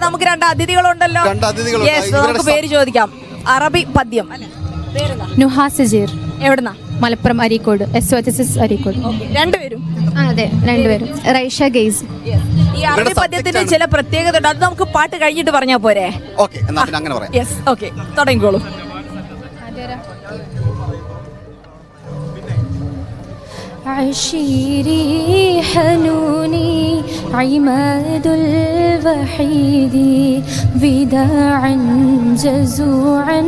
നമുക്ക് രണ്ട് അതിഥികളുണ്ടല്ലോ. Yes, നമുക്ക് പേര് ചോദിക്കാം. അറബി പദ്യം നുഹാ സജീർ. എവിടുന്നാ? മലപ്പുറം അരീക്കോട്, SOHSS അരീക്കോട്. രണ്ടുപേരും? അതെ, രണ്ടുപേരും. റൈഷ ഗെയ്സ്. ഈ അറബി പദ്യത്തിന് ചില പ്രത്യേകത ഉണ്ട്, അത് നമുക്ക് പാട്ട് കഴിഞ്ഞിട്ട് പറഞ്ഞാ പോരെ? യെസ്, ഓക്കെ, തുടങ്ങിക്കോളൂ. عشيري حنوني عماد الوحيد وداعا جزوعا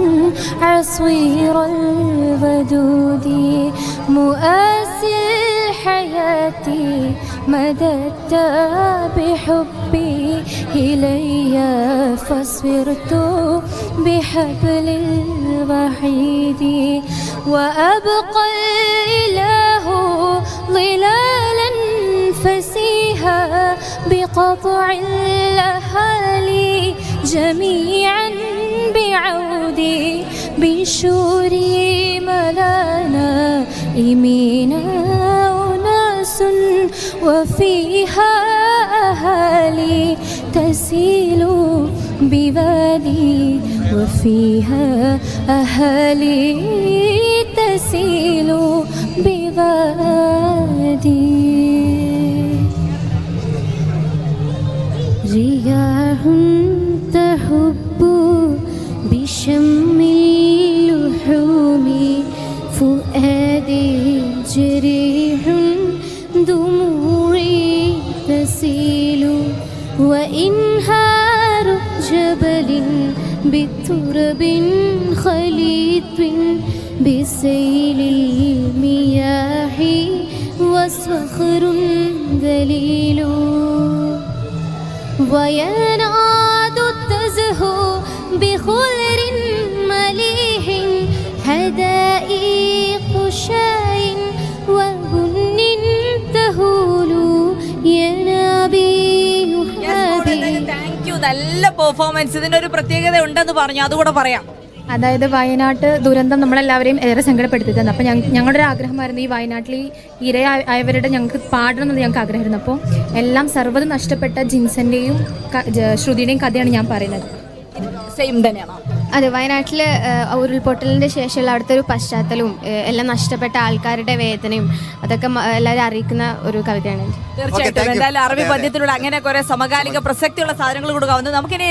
عصير الودود مؤاسي الحياة مددت بحبي إلي فصرت بحبل الوحيد وأبقى الإله ظلالا فسيها بقطع الأهالي جميعا بعودي بشوري ملانا إمينا أناس وفيها أهالي تسيل بوادي وفيها أهالي تسيل بوادي رياح تهب بشم اللحوم فؤادي جريح دموعي تسيل وإنهار جبل بترب خليط بسيل المياه وصخر ذليل وينعاد تزهو بخضر مليح حدائق شاي وبن تهول ينابيع حبيب. താങ്ക് യു, നല്ല പെർഫോമൻസ്. ഇതിനൊരു പ്രത്യേകത ഉണ്ടെന്ന് പറഞ്ഞു, അതുകൂടെ പറയാം. അതായത് വയനാട്ട് ദുരന്തം നമ്മളെല്ലാവരെയും ഏറെ സങ്കടപ്പെടുത്തിയിട്ടുണ്ട്. അപ്പോൾ ഞങ്ങളുടെ ഒരു ആഗ്രഹമായിരുന്നു ഈ വയനാട്ടിൽ ഈ ഇരയായവരുടെ ഞങ്ങൾക്ക് പാടണം എന്ന് ഞങ്ങൾക്ക് ആഗ്രഹമായിരുന്നു. അപ്പോൾ എല്ലാം സർവ്വതും നഷ്ടപ്പെട്ട ജിൻസന്റെയും ശ്രുതിയുടെയും കഥയാണ് ഞാൻ പറയുന്നത്. സെയിം തന്നെയാണോ? അതെ, വയനാട്ടിൽ ഉരുൾപൊട്ടലിൻ്റെ ശേഷമുള്ള അവിടുത്തെ ഒരു പശ്ചാത്തലവും എല്ലാം നഷ്ടപ്പെട്ട ആൾക്കാരുടെ വേദനയും അതൊക്കെ എല്ലാവരും അറിയിക്കുന്ന ഒരു കവിതയാണ്. തീർച്ചയായിട്ടും. എന്തായാലും അറബി പദ്യത്തിലൂടെ അങ്ങനെ കുറെ സമകാലിക പ്രസക്തിയുള്ള സാധനങ്ങൾ കൊടുക്കാവുന്നത്. നമുക്കിനി